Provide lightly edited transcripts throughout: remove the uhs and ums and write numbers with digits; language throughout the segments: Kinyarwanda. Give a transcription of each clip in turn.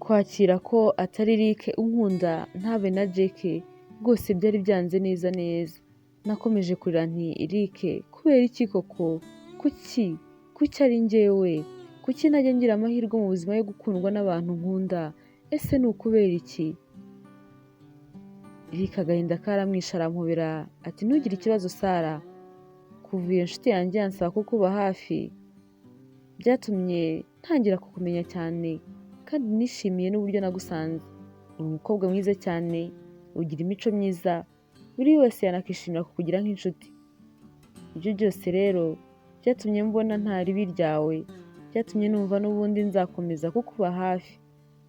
kwakira ko atari Eric unkunda ntabe na Jack rwose byari byanze neza neza. Nakomeje kurira nti Eric kubera iki koko? Kuki ari njyewe? Kuki najya ngira amahirwe mu buzima yo gukundwa n'abantu nkunda? Ese ni ukubera iki? Eric agahinda karamwishe arampobera ati ntugire ikibazo Sara, kuva iyo nshuti yanjye yansaba kukuba hafi byatumye ntangira kukumenya cyane kandi nishimiye n'uburyo nagusanze. Uri umukobwa mwiza cyane, ugira imico myiza, buri wese yanakishimira kukugira nk'inshuti. Ibyo byose rero byatumye mbona nta ribi ryawe, byatumye numva n'ubundi nzakomeza kukuba hafi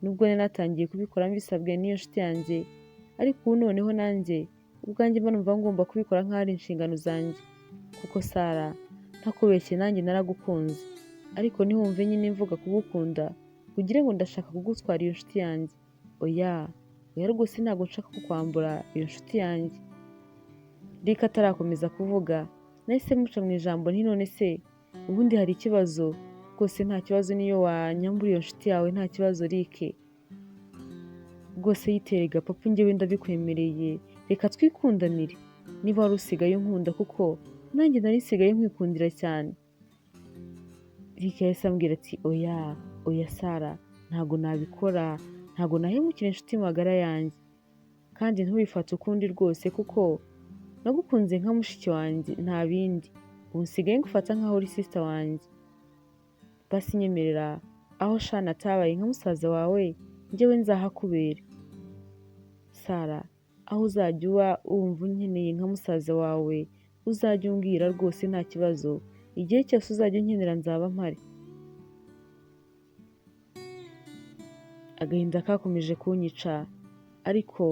nubwo nari natangiye kubikora mbisabwe n'iyo nshuti yanjye, ariko ubu noneho nanjye ubwanjye mba numva ngomba kubikora nk'aho ari inshingano zanjye. Kuko Sara ntakubeshye nanjye naragukunze, ariko ntiwumve nyine mvuga kugukunda ugire ngo ndashaka kugutwara iyo nshuti yanjye. Oya rwose ntabwo nshaka kukwambura iyo nshuti yanjye. Eric atarakomeza kuvuga nahise muca mu ijambo nti none se ubundi hari ikibazo? Rwose nta kibazo niyo wanyambura iyo nshuti yawe, nta kibazo Eric. Rwose yiterega papa njyewe ndabikwemereye, reka twikundanire niba wari usigaye unkunda kuko nanjye nari nsigaye nkwikundira cyane. Eric yahise ambwira ati oya Sara ntabwo nabikora, ntabwo nahemukira inshuti magara yanjye, kandi ntubifate ukundi rwose kuko nagukunze nka mushiki wanjye nta bindi, ubu nsigaye ngufata nkaho uri sister wanjye. Basi nyemerera aho Shana atabaye nka musaza wawe njyewe nzahakubera. Sara aho uzajya uba wumva unkeneye nka musaza wawe uzajya umbwira rwose nta kibazo, igihe cyose uzajya unkenera nzaba mpari. Agahinda kakomeje kunyica ariko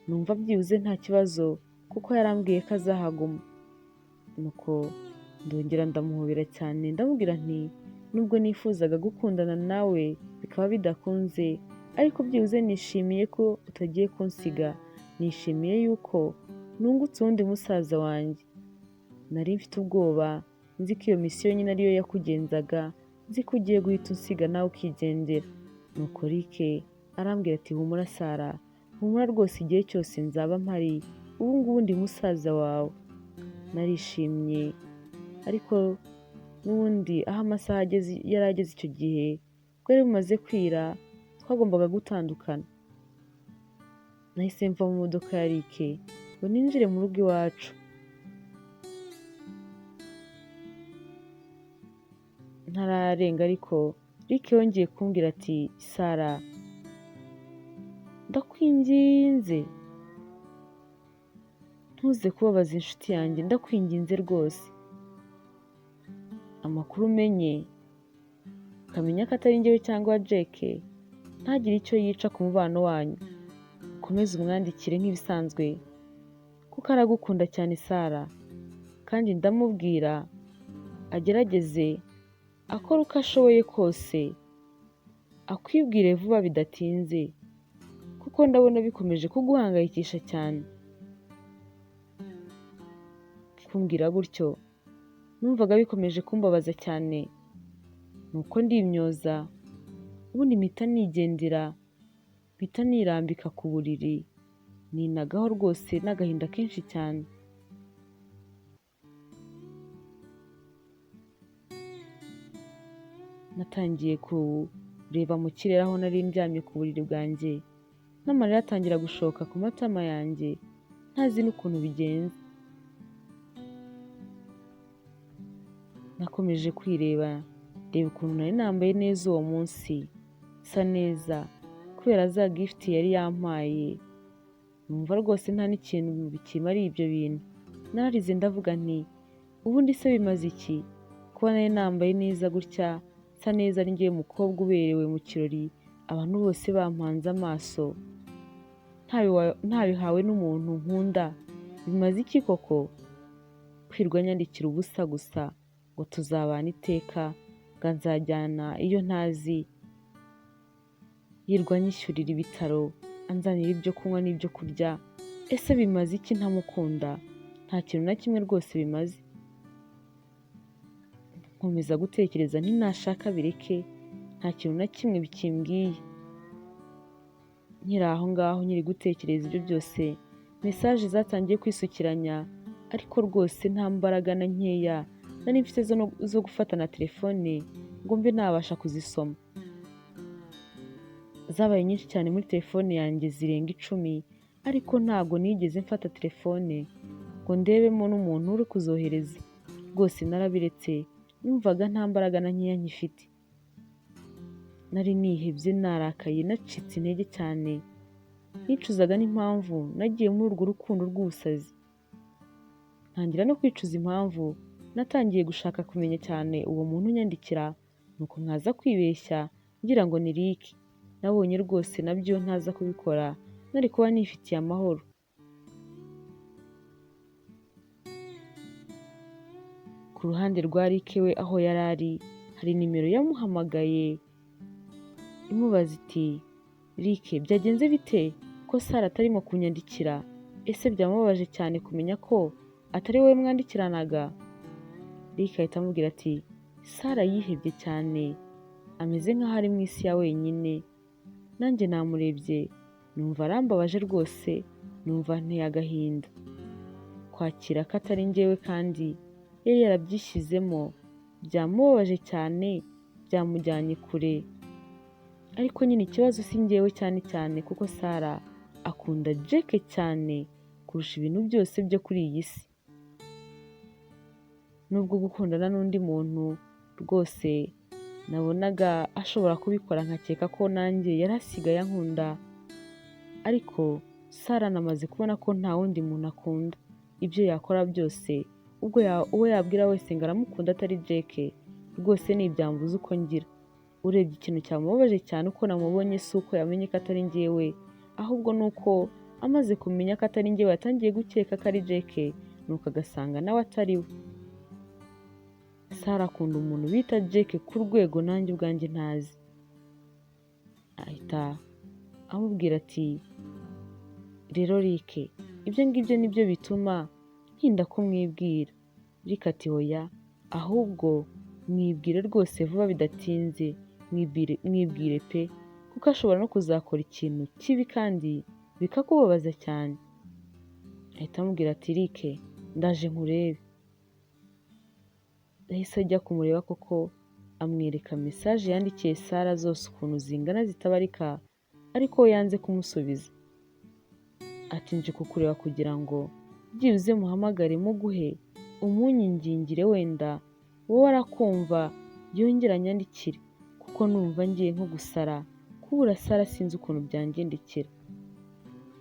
numva byibuze nta kibazo kuko yarambwiye ko azahaguma. Nuko ndongera ndamuhobera cyane ndamubwira nti nubwo nifuzaga gukundana nawe bikaba bidakunze, ariko byibuze nishimiye ko utagiye kunsiga, nishimiye yuko nungutse uwundi musaza wanjye. Nari mfite ubwoba nzi ko iyo misiyo nyine ariyo yakugenzaga, nzi ko ugiye guhita unsiga nawe ukigendera. Nuko Eric arambwira ati humura Sara, humura rwose igihe cyose nzaba mpari, ubu ngubu ndi musaza wawe. Narishimye ariko n'ubundi aho amasaha yari ageze icyo gihe bwari bumaze kwira, twagombaga gutandukana. Nahise mva mu modoka ya Eric ngo ninjire mu rugo iwacu. Ntararenga ariko Eric yongeye kumbwira ati Sara ndakwinginze ntuze kubabaza inshuti yanjye, ndakwinginze rwose. Amakuru umenye ukamenya ko atari njyewe cyangwa Jack ntagire icyo yica ku mubano wanyu, ukomeze umwandikire nk'ibisanzwe kuko aragukunda cyane Sara, kandi ndamubwira agerageze akora uko ashoboye kose akwibwire vuba bidatinze kuko ndabona bikomeje kuguhangayikisha cyane. Kumbwira gutyo numvaga bikomeje kumbabaza cyane, nuko ndimyoza ubundi mpita nigendera, mpita nirambika ku buriri ninagaho rwose n'agahinda kenshi cyane. Natangiye kureba mu kirere aho nari ndyamye ku buriri bwanjye, n'amarira atangira gushoka ku matama yanjye ntazi n'ukuntu bigenze. Nakomeje kwireba, reba ukuntu nari nambaye neza uwo munsi, nsa neza kubera za gift yari yampaye. Numva rwose nta n'ikintu bikimariye ibyo bintu. Nararize ndavuga nti ubundi se bimaze iki kuba nari nambaye neza gutya, nsa neza ari njyewe mukobwa uberewe mu kirori, abantu bose bampanze amaso, ntabihawe n'umuntu nkunda. Bimaze iki koko kwirwa nyandikira ubusa gusa ngo tuzabana iteka, ngo nzajyana iyo ntazi, yirwa anyishyurira ibitaro, anzanira ibyo kunywa n'ibyo kurya. Ese bimaze iki ntamukunda? Nta kintu na kimwe rwose bimaze. Nkomeza gutekereza nti nashaka bireke, nta kintu na kimwe bikimbwiye. Nkiri aho ngaho nkiri gutekereza ibyo byose, mesaje zatangiye kwisukiranya, ariko rwose nta mbaraga na nkeya nari mfite zo gufata na telefone ngo mbe nabasha kuzisoma. Zabaye nyinshi cyane muri telefone yanjye zirenga 10, ariko ntago nigeze mfata telefone ngo ndebemo n'umuntu uri kuzohereza. Rwose narabiretse, numvaga nta mbaraga na nkeya nkifite. Nari nihebye, narakaye, nacitse intege cyane. Nicuzaga n'impamvu nagiye muri urwo rukundo rw'ubusazi. Ntangira no kwicuza impamvu natangiye gushaka kumenya cyane uwo muntu unyandikira, nuko nkaza kwibeshya ngira ngo ni Rick. Nabonye rwose nabyo ntaza kubikora, nari kuba nifitiye amahoro. Ku ruhande rwa Rick we aho yari ari, hari nimero yamuhamagaye imubaza iti, Rick byagenze bite ko Sara atarimo kunyandikira? Ese byamubabaje cyane kumenya ko atari wowe mwandikiranaga? Rick ahita amubwira ati, Sara yihebye cyane, ameze nk'aho ari mu isi ya wenyine. Nanjye namurebye, numva arambabaje rwose, numva nteye agahinda. Kwakira ko atari njyewe kandi yari yarabyishyizemo byamubabaje cyane, byamujyanye kure. Ariko nyine ikibazo si njyewe cyane cyane, kuko Sara akunda Jack cyane kurusha ibintu byose byo kuri iyi si. Nubwo gukundana n'undi muntu rwose nabonaga ashobora kubikora, nkakeka ko nanjye yari asigaye ankunda, ariko Sara namaze kubona ko nta wundi muntu akunda. Ibyo yakora byose, uwo yabwira wese ngo aramukunda atari Jack, rwose ntibyambuza uko ngira. Urebye ikintu cyamubabaje cyane uko namubonye si uko yamenye ko atari njyewe, ahubwo ni uko amaze kumenya ko atari njyewe yatangiye gukeka ko ari Jack, nuko agasanga nawe atari we. Sara akunda umuntu bita Jack ku rwego nanjye ubwanjye ntazi. Ahita amubwira ati, rero Rick, ibyo ngibyo nibyo bituma ntinda ko mwibwira. Rick ati, oya, ahubwo mwibwire rwose vuba bidatinze, mwibwire pe, kuko ashobora no kuzakora ikintu kibi kandi bikakubabaza cyane. Ahita amubwira ati, Rick, ndaje nkurebe. Yahise ajya kumureba koko, amwereka mesaje yandikiye Sara zose ukuntu zingana zitabarika, ariko we yanze kumusubiza. Ati, nje kukureba kugira ngo byibuze muhamagare muguhe umunyingingire, wenda wowe arakumva yongera anyandikire, kuko numva ngiye nko gusara. Kubura Sara sinzi ukuntu byangendekera.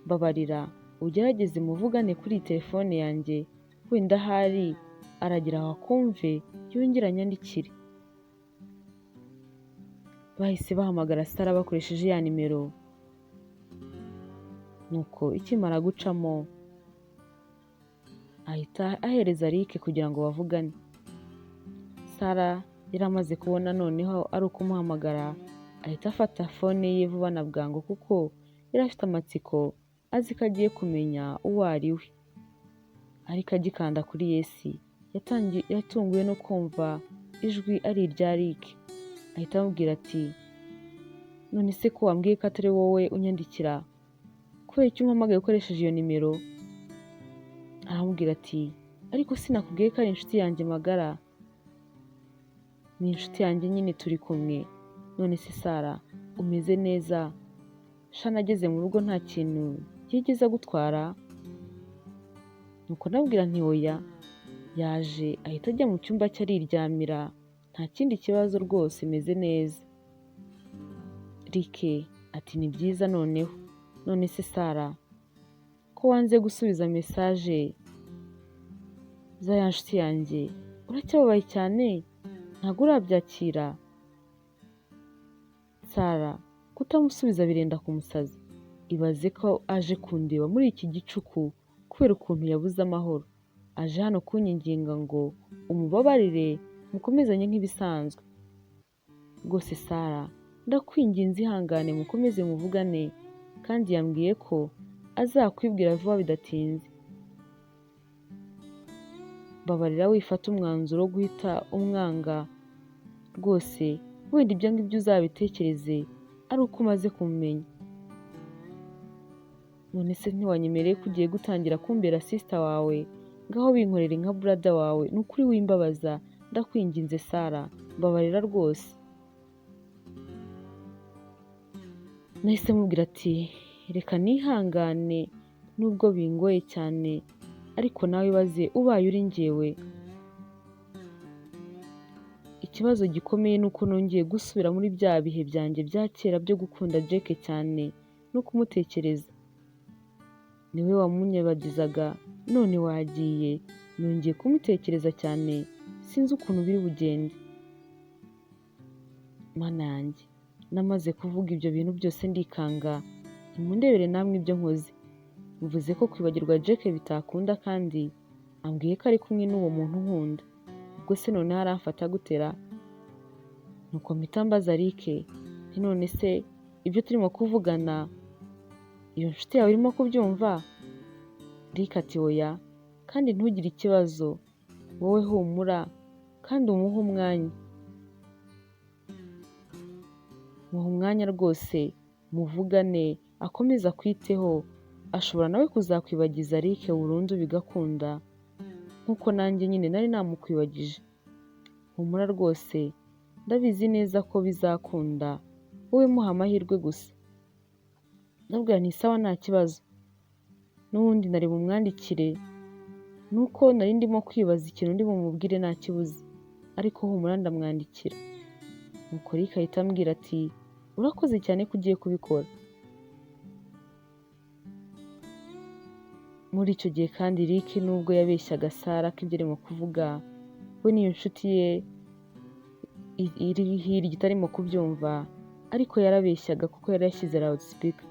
Babarira ugerageze muvugane kuri iyi telefone yanjye, wenda ahari aragira aho akumve yongera anyandikire. Bahise bahamagara Sara bakoresheje ya nimero. Nuko ikimara gucamo, ahita ahereza Rick kugira ngo bavugane. Sara yari amaze kubona noneho ari ukumuhamagara, ahita afata fone ye vuba na bwangu, kuko yari afite amatsiko, azi ko agiye kumenya uwo ari we. Ariko agikanda kuri yesi, yatunguwe no kumva ijwi ari irya Rick. Ahita amubwira ati, none se ko wambwiye ko atari wowe unyandikira, kubera icyo umpamagaye ukoresheje iyo nimero? Aramubwira ati, ariko sinakubwiye ko ari inshuti yanjye magara? Ni inshuti yanjye nyine, turi kumwe. None se Sara, umeze neza? Sha nageze mu rugo nta kintu yigeze agutwara? Nuko nabwira nti oya. Yaje ahita ajya mu cyumba cye ariryamira, nta kindi kibazo rwose, meze neza. Rick ati, ni byiza noneho. None se Sara, ko wanze gusubiza mesaje za ya nshuti yanjye, uracyababaye cyane? Ntabwo urabyakira? Sara kutamusubiza birenda kumusaza. Ibaze ko aje kundeba muri iki gicuku kubera ukuntu yabuze amahoro. Aje hano kunyinginga ngo umubabarire mukomezanye nk'ibisanzwe. Rwose Sara, ndakwinginze ihangane mukomeze muvugane, kandi yambwiye ko azakwibwira vuba bidatinze. Babarira wifata umwanzuro wo guhita umwanga. Rwose wenda ibyo ngibyo uzabitekereze ari uko umaze kumumenya. none se ntiwanyemereye ko ugiye gutangira kumbera sister wawe, ngaho binkorere nka brother wawe, ni ukuri wimbabaza, ndakwinginze Sara, mbabarira rwose. Nahise mubwira ati reka nihangane nubwo bingoye cyane, ariko nawe ibaze ubaye uri njyewe. Ikibazo gikomeye ni uko nongeye gusubira muri bya bihe byanjye bya kera byo gukunda Jack cyane no kumutekereza. Niwe wamunyabagizaga, none wagiye, nongeye kumutekereza cyane, sinzi ukuntu biri bugende. Mana yanjye, namaze kuvuga ibyo bintu byose ndikanga, nimundebere namwe ibyo nkoze. Mvuze ko kwibagirwa Jack bitakunda kandi ambwiye ko ari kumwe n'uwo muntu nkunda. Ubwo se none aramfata gutera? Nuko mpita mbaza Rick, nti none se ibyo turimo kuvugana iyo nshuti yawe irimo kubyumva? Rick ati oya, kandi ntugire ikibazo, wowe humura kandi umuhe umwanya. Muhe umwanya rwose, muvugane, akomeze akwiteho, ashobora nawe kuzakwibagiza Rick burundu bigakunda, nk'uko nanjye nyine nari namukwibagije. Humura rwose, ndabizi neza ko bizakunda, wowe muha amahirwe gusa. Ndabwira nti sawa nta kibazo, n'ubundi nari bumwandikire, nuko nari ndimo kwibaza ikintu ndi bumubwire nta kibuze, ariko humura ndamwandikira. Nuko Rick ahita ambwira ati urakoze cyane ko ugiye kubikora. Muri icyo gihe kandi Rick nubwo yabeshyaga Sara ko ibyo arimo kuvuga we n'iyo nshuti ye iri hirya itarimo kubyumva, ariko yarabeshyaga kuko yari yashyize loudspeaker.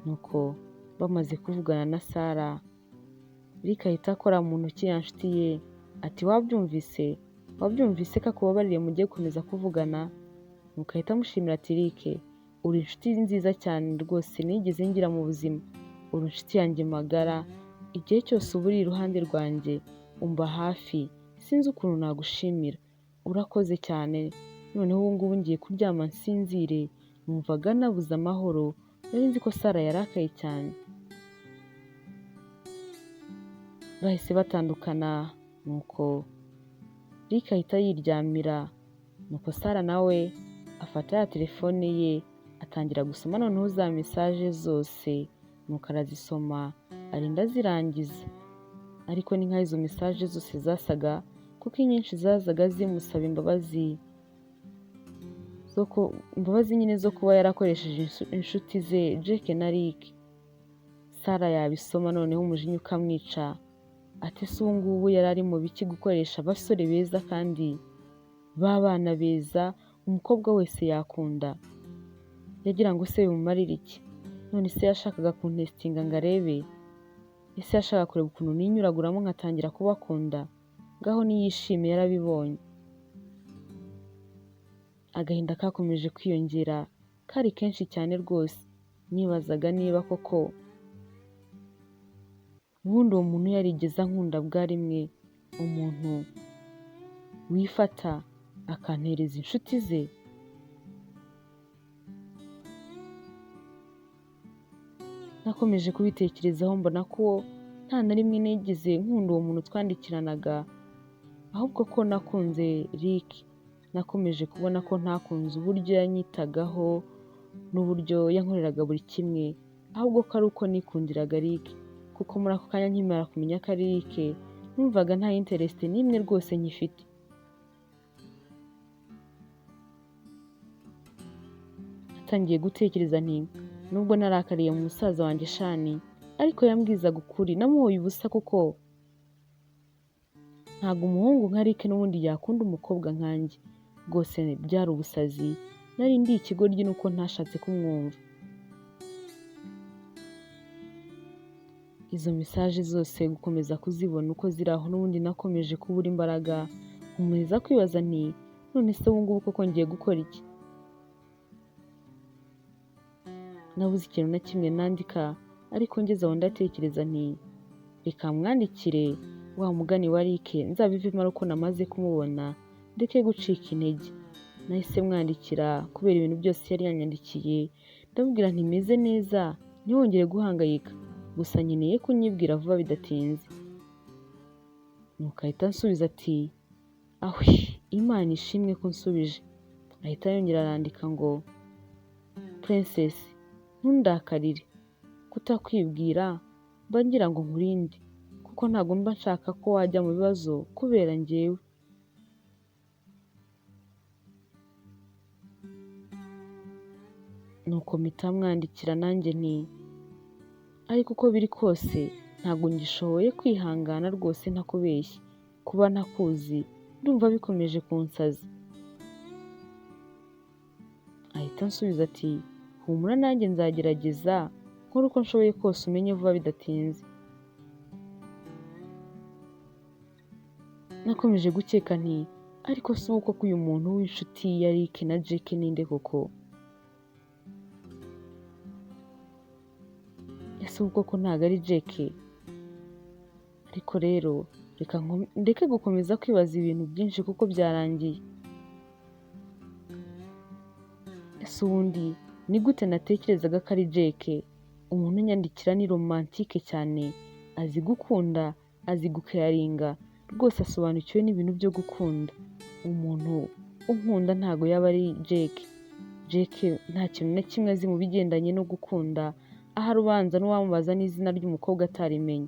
Nuko bamaze kuvugana na Sara, Rick ahita akora mu ntoki ya nshuti ye ati wabyumvise ko akubabarire mugiye gukomeza kuvugana? Nuko ahita amushimira ati Rick, uri inshuti nziza cyane rwose nigeze ngira mu buzima, uri inshuti yanjye magara, igihe cyose uba uri iruhande rwanjye, umba hafi, sinzi ukuntu nagushimira, urakoze cyane. Noneho ubu ngubu ngiye kuryama nsinzire, numvaga nabuze amahoro, nari nzi ko Sara yarakaye cyane. Bahise batandukana, nuko Rick ahita yiryamira, nuko Sara nawe afata ya telefone ye atangira gusoma noneho za message zose, nuko arazisoma arinda azirangiza. Ariko ni nkaho izo message zose zasaga, kuko inyinshi zazaga zimusaba imbabazi nyine zo kuba yarakoresheje inshuti ze Jack na Rick. Sara yabisoma noneho umujinya ukamwica, ati se ubu ngubu yari ari mu biki gukoresha abasore beza kandi b'abana beza umukobwa wese yakunda? Yagira ngo se bimumarire iki? None se yashakaga kuntestinga ngo arebe? Ese yashakaga kureba ukuntu ninyuraguramo nkatangira kubakunda? Ngaho niyishime, yarabibonye. Agahinda kakomeje kwiyongera, kari kenshi cyane rwose. Nibazaga niba koko ubundi uwo muntu yarigeze ankunda bwa rimwe, umuntu wifata akantereza inshuti ze. Nakomeje kubitekerezaho mbona ko nta na rimwe nigeze nkunda uwo muntu twandikiranaga, ahubwo ko nakunze Rick. Nakomeje kubona ko ntakunze uburyo yanyitagaho n'uburyo yankoreraga buri kimwe, ahubwo ko ari uko nikundiraga Rick, kuko muri ako kanya nkimara kumenya ko ari Rick numvaga nta interest n'imwe rwose nyifite. Natangiye gutekereza nti nubwo narakariye mu musaza wanjye Shani, ariko yambwizaga ukuri, namuhoye ubusa kuko ntabwo umuhungu nka Rick n'ubundi yakunda umukobwa nkanjye. Rwose byari ubusazi, nari ndi ikigoryi nuko ntashatse kumwumva. Izo message zose gukomeza kuzibona uko ziri aho, n'ubundi nakomeje kubura imbaraga, nkomeza kwibaza nti none se ubu ngubu koko ngiye gukora iki? Nabuze ikintu na kimwe nandika, ariko ngeze aho ndatekereza nti reka mwandikire wa mugani wa Rick, nzabivemo ari uko namaze kumubona, ndeke gucika intege. Nahise mwandikira kubera ibintu byose yari yanyandikiye, ndamubwira nti meze neza, ntiwongere guhangayika, gusa nkeneye ko unyibwira vuba bidatinze. Nuko ahita ansubiza ati ahwi, Imana ishimwe ko unsubije. Ahita yongera arandika ngo Princess, ntundakarire, kutakwibwira mba ngira ngo nkurinde, kuko ntabwo mba nshaka ko wajya mu bibazo kubera njyewe. Nuko mpita mwandikira nanjye nti ariko uko biri kose ntabwo ngishoboye kwihangana rwose ntakubeshye, kuba ntakuzi ndumva bikomeje kunsaza. Ahita ansubiza ati humura, nanjye nzagerageza nkora uko nshoboye kose umenye vuba bidatinze. Nakomeje gukeka nti ariko si uko ko uyu muntu w'inshuti ya Rick na Jack ninde koko? Ese uko ko ntabwo ari Jack? Ariko rero reka ndeke gukomeza kwibaza ibintu byinshi kuko byarangiye. Ese ubundi ni gute natekerezaga ko ari Jack? Umuntu unyandikira ni romantike cyane, azi gukunda, azi gukeyaringa, rwose asobanukiwe n'ibintu byo gukunda. Umuntu unkunda ntabwo yaba ari Jack. Jack nta kintu na kimwe azi mu bigendanye no gukunda, ahari ubanza n'uwamubaza n'izina ry'umukobwa atarimenye.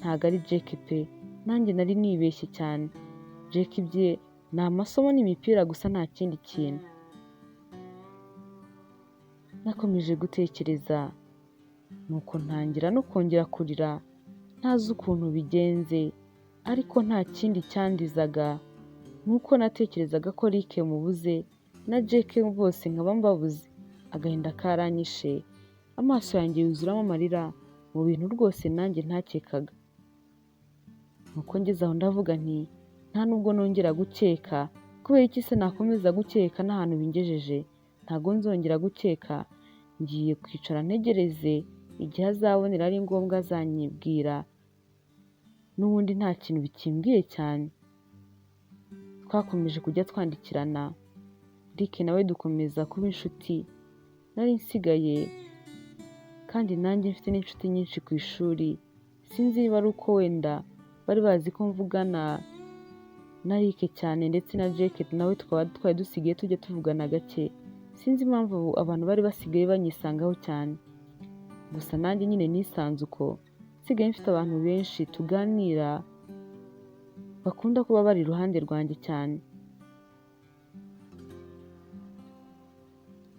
Ntabwo ari Jack pe, nanjye nari nibeshye cyane. Jack bye ni amasomo n'imipira gusa, nta kindi kintu. Nakomeje gutekereza, nuko ntangira no kongera kurira, ntazi ukuntu bigenze, ariko nta kindi cyandizaga nuko natekerezaga ko Rick mubuze na Jack bose nkaba mbabuze. Agahinda karanyishe, amaso yanjye yuzuramo amarira mu bintu rwose nanjye ntakekaga. Nuko ngeze aho ndavuga nti nta nubwo nongera gukeka, kubera iki se nakomeza gukeka n'ahantu bingejeje? Ntabwo nzongera gukeka, ngiye kwicara ntegereze igihe azabonera ari ngombwa azanyibwira. N'ubundi nta kintu bikimbwiye cyane. Twakomeje kujya twandikirana, Rick nawe dukomeza kuba inshuti. Nari nsigaye kandi nanjye mfite n'inshuti nyinshi ku ishuri. Sinzi niba ari uko wenda bari bazi ko mvugana na Rick cyane, ndetse na Jack nawe twari dusigaye tujya tuvugana gake. Sinzi impamvu abantu bari basigaye banyisangaho cyane, gusa nanjye nyine nisanze uko, nsigaye mfite abantu benshi tuganira bakunda kuba bari iruhande rwanjye cyane.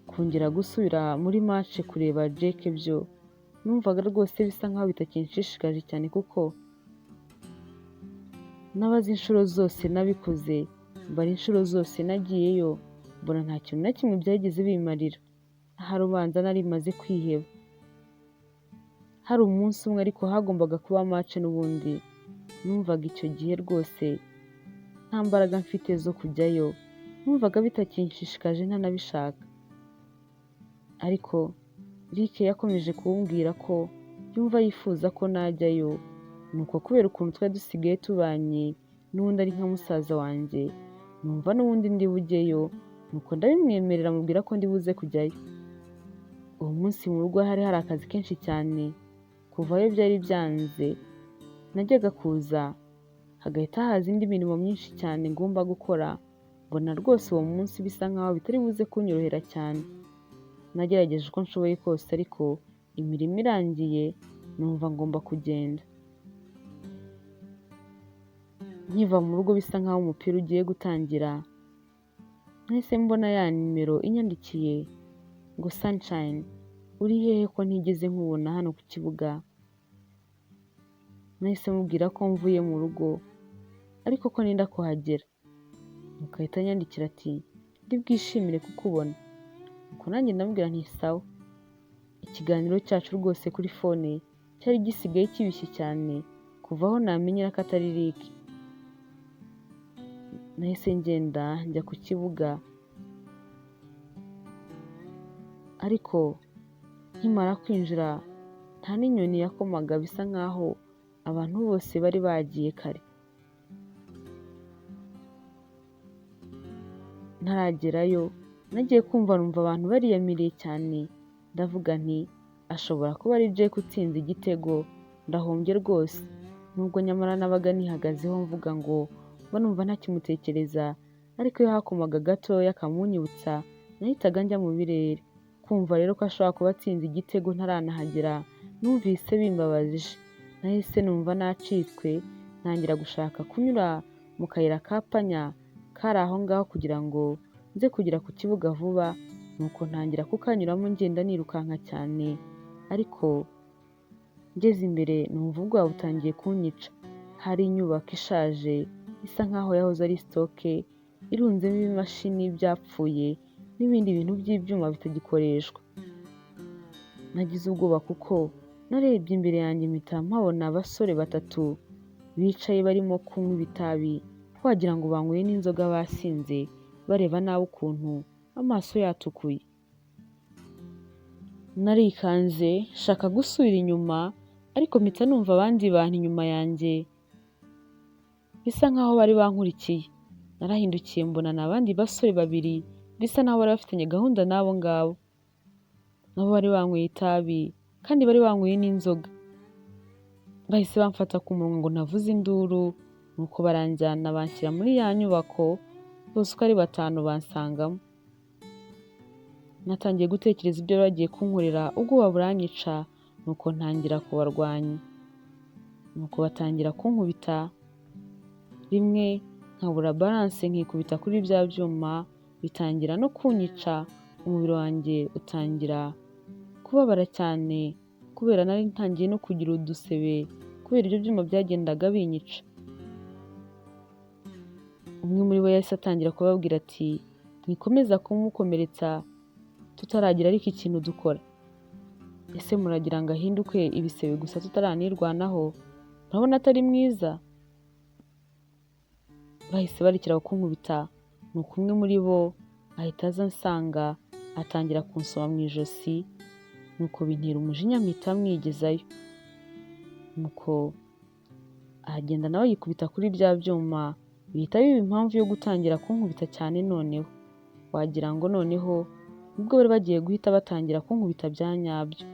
Kongera gusubira muri match kureba Jack byo numvaga rwose bisa nkaho bitakinshishikaje cyane, kuko nabaze inshuro zose nabikoze, mbara inshuro zose nagiyeyo, mbona nta kintu na kimwe byageze bimarira. Ahari ubanza nari maze kwiheba. Hari umunsi umwe ariko hagombaga kuba match n'ubundi, numvaga icyo gihe rwose nta mbaraga mfite zo kujyayo, numvaga bitakinshishikaje ntanabishaka. Ariko Rick yakomeje kumbwira ko yumva yifuza ko najyayo, nuko kubera ukuntu twari dusigaye tubanye n'ubundi ari nka musaza wanjye, numva n'ubundi ndi bujyeyo, nuko ndabimwemerera mubwira ko ndi buze kujyayo. Uwo munsi mu rugo hari akazi kenshi cyane, kuvayo byari byanze. Najyaga kuza hagahita haza indi mirimo myinshi cyane ngomba gukora, mbona rwose uwo munsi bisa nkaho bitari buze kunyorohera cyane. Nagerageje uko nshoboye kose, ariko imirimo irangiye numva ngomba kugenda. Nkiva mu rugo bisa nkaho umupira ugiye gutangira, nahise mbona ya nimero inyandikiye ngo Sunshine, uri hehe ko ntigeze nkubona hano ku kibuga? Nahise mubwira ko mvuye mu rugo, ariko ko nenda kuhagera. Nuko ahita anyandikira ati ndi bwishimire kukubona. Nuko nanjye ndamubwira nti sawa. Ikiganiro cyacu rwose kuri fone cyari gisigaye kibishye cyane, kuva aho namenyera ko atari Rick. Nahise ngenda njya ku kibuga, ariko nkimara kwinjira nta n'inyoni yakomaga, bisa nkaho abantu bose bari bagiye kare. Ntaragerayo nagiye kumva numva abantu bariyamiriye cyane, ndavuga nti ashobora kuba ari Jack utsinze igitego, ndahombye rwose. Nubwo nyamara nabaga nihagazeho mvuga ngo mba numva ntakimutekereza, ariko iyo hakomaga gatoya akamunyibutsa nahitaga njya mu birere. Kumva rero ko ashobora kuba atsinze igitego ntaranahagera numvise bimbabaje. Nahise numva nacitswe, ntangira gushaka kunyura mu kayira ka panya kari aho ngaho kugira ngo nze kugera ku kibuga vuba, nuko ntangira kukanyuramo ngenda nirukanka cyane, ariko ngeze imbere numva ubwoba butangiye kunyica. Hari inyubako ishaje isa nkaho yahoze ari sitoke, irunzemo ibimashini byapfuye n'ibindi bintu by'ibyuma bitagikoreshwa. Nagize ubwoba kuko narebye imbere yanjye mpita mpabona abasore 3 bicaye barimo kunywa ibitabi, wagira ngo banyweye n'inzoga basinze, bareba nabi ukuntu amaso yatukuye. Narikanze shaka gusubira inyuma, ariko mpita numva abandi bantu inyuma yanjye bisa nkaho bari bankurikiye. Narahindukiye mbona n'abandi basore 2 bisa naho bari bafitanye gahunda n'abo ngabo. Nabo bari banyweye itabi kandi bari banyweye n'inzoga. Bahise bamfata ku munwa ngo navuze induru, nuko baranjyana banshyira muri ya nyubako, bose uko ari 5 bansangamo. Natangiye gutekereza ibyo bagiye kunkorera, ubwoba buranyica, nuko ntangira kubarwanya. Nuko batangira kunkubita, rimwe nkabura balance nkikubita kuri bya byuma, bitangira no kunyica, umubiri wanjye utangira kubabara cyane kubera nari ntangiye no kugira udusebe kubera ibyo byuma byagendaga binyica. Umwe muri bo yahise atangira kubabwira ati mwikomeza kumukomeretsa tutaragira ariko ikintu dukora. Ese muragira ngo ahinduke ibisebe gusa tutaranirwanaho? Urabona atari mwiza? Bahise barekera kunkubita, nuko umwe muri bo ahita aza ansanga atangira kunsoma mu ijosi, nuko bintera umujinya mpita mwigezayo. Nuko aragenda nawe yikubita kuri bya byuma, bihita biba impamvu yo gutangira kunkubita cyane. Noneho wagira ngo noneho ubwo bari bagiye guhita batangira kunkubita bya nyabyo.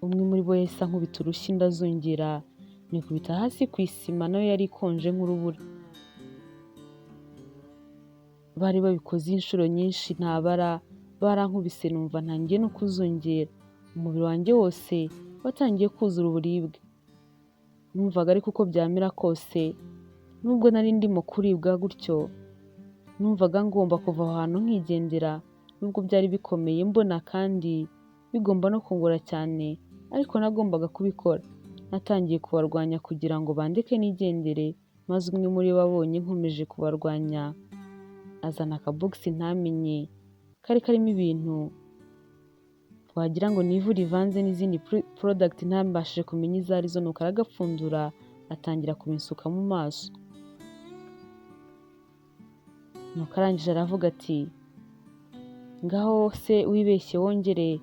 Umwe muri bo yahise ankubita urushyi ndazungera, nikubita hasi ku isima nayo yari ikonje nk'urubura. Bari babikoze inshuro nyinshi ntabara, barankubise numva ntangiye no kuzungera, umubiri wanjye wose watangiye kuzura uburibwe. Numvaga ariko uko byamera kose, nubwo nari ndimo kuribwa gutyo, numvaga ngomba kuva aho hantu nkigendera, nubwo byari bikomeye mbona kandi bigomba no kungora cyane, ariko nagombaga kubikora. Natangiye kubarwanya kugira ngo bandeke nigendere, maze umwe muri bo abonye nkomeje kubarwanya azana akabogisi ntamenye kari karimo ibintu wagira ngo ni ivu rivanze n'izindi product ntambashije kumenya izo arizo, nuko aragapfundura atangira kubinsuka mu maso. Nuko arangije aravuga ati ngaho se wibeshye wongere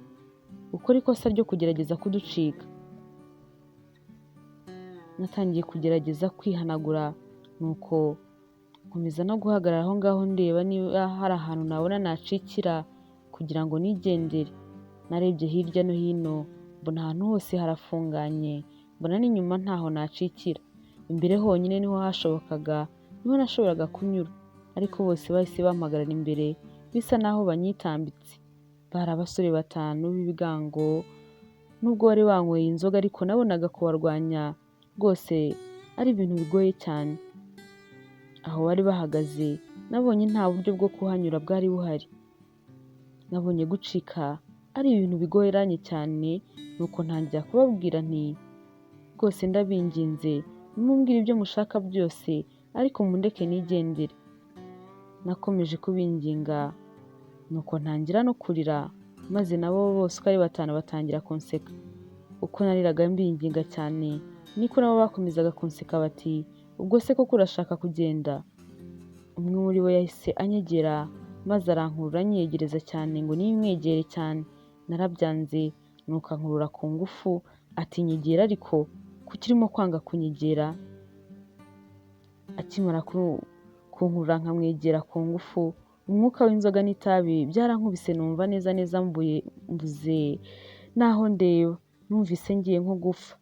ukora ikosa ryo kugerageza kuducika. Natangiye kugerageza kwihanagura, nuko nkomeza no guhagarara aho ngaho ndeba niba hari ahantu nabona nacikira kugira ngo nigendere. Narebye hirya no hino mbona ahantu hose harafunganye, mbona n'inyuma ntaho nacikira. Imbere honyine niho hashobokaga, niho nashoboraga kunyura, ariko bose bahise bampagarara imbere bisa naho banyitambitse. Bari abasore 5 b'ibigango, nubwo bari banyweye inzoga ariko nabonaga kubarwanya rwose ari ibintu bigoye cyane. Aho bari bahagaze nabonye nta buryo bwo kuhanyura bwari buhari. Nabonye gucika ari ibintu bigoranye cyane, nuko ntangira kubabwira nti rwose ndabinginze mumbwire ibyo mushaka byose, ariko mundeke nigendere. Nakomeje kubinginga, nuko ntangira no kurira, maze nabo bose uko ari 5 batangira kunseka. Uko nariraga mbinginga cyane, niko nabo bakomezaga kunseka bati ubwo se koko urashaka kugenda? Umwe muri bo yahise anyegera, maze arankurura anyegereza cyane ngo nimwegere cyane. Narabyanze, nuko ankurura ku ngufu ati nyegera, ariko kuki urimo kwanga kunyegera? Akimara kunkurura nkamwegera ku ngufu, umwuka w'inzoga n'itabi byarankubise numva neza neza mbuze naho ndeba, numvise ngiye nko gupfa.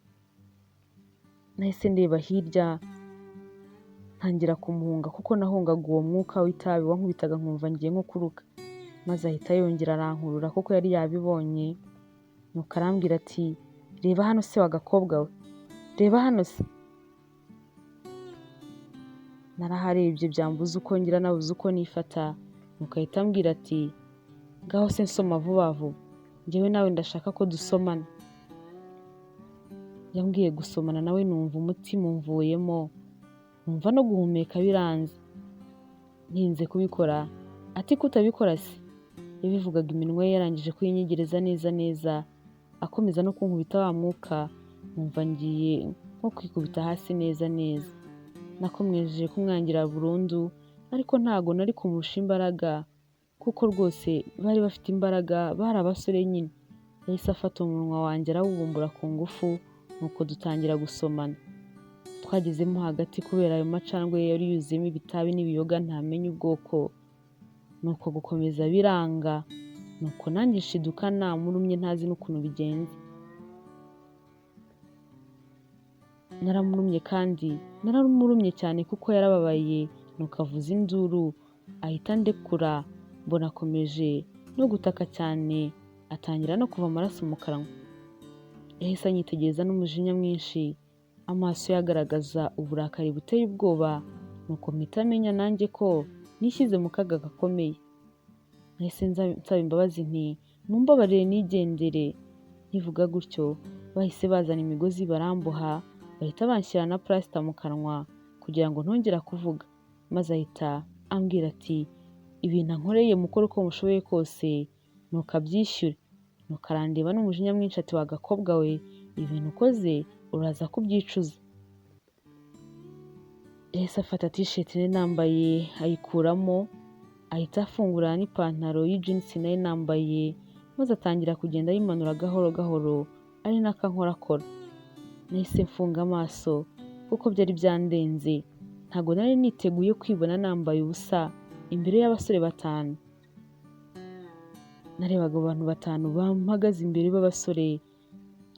Nahise ndeba hirya ntangira kumuhunga kuko nahungaga uwo mwuka w'itabi wankubitaga nkumva ngiye nko kuruka, maze ahita yongera arankurura kuko yari yabibonye, nuko arambwira ati reba hano se w'agakobwa we, reba hano se. Naraharebye byambuza uko ngira nabuze uko nifata, nuko ahita ambwira ati ngaho se nsoma vuba vuba, njyewe nawe ndashaka ko dusomana. Yambwiye gusomana nawe numva umutima umvuyemo, numva no guhumeka biranze. Ntinze kubikora ati kutabikora se, yabivugaga iminwa ye yarangije kuyinyegereza neza neza, akomeza no kunkubita wa mwuka, numva ngiye nko kwikubita hasi neza neza. Nakomeje kumwangira burundu, ariko ntago nari kumurusha imbaraga kuko rwose bari bafite imbaraga, bari abasore nyine. Yahise afata umunwa wanjye arawubumbura ku ngufu, nuko dutangira gusomana. Twagezemo hagati kubera ayo macandwe yari yuzuyemo ibitabi n'ibiyoga ntamenye ubwoko, nuko gukomeza biranga, nuko nanjye nshiduka namurumye ntazi n'ukuntu bigenze. Naramurumye cyane kuko yarababaye, nuko avuza induru ahita ndekura, mbona akomeje no gutaka cyane, atangira no kuva amaraso mu kanwa. Yahise anyitegereza n'umujinya mwinshi, amaso ye agaragaza uburakari buteye ubwoba, nuko mpita menya nanjye ko nishyize mu kaga gakomeye. Nahise nsaba imbabazi nti mumbabarire nigendere. Nkivuga gutyo bahise bazana imigozi baramboha, bahita banshyira na plasita mu kanwa kugira ngo ntongera kuvuga, maze ahita ambwira ati ibintu ankoreye mukore uko mushoboye kose nuko abyishyure. Nuko arandeba n'umujinya mwinshi ati w'agakobwa we, ibintu ukoze uraza kubyicuza. Yahise afata t-shirt nari nambaye ayikuramo, ahita afungura n'ipantaro y'ijinsi nari nambaye, maze atangira kugenda yimanura gahoro gahoro, ari nako ankorakora. Nahise mfunga amaso kuko byari byandenze, ntago nari niteguye kwibona nambaye ubusa imbere y'abasore 5. Narebaga abantu 5 bampagaze imbere b'abasore,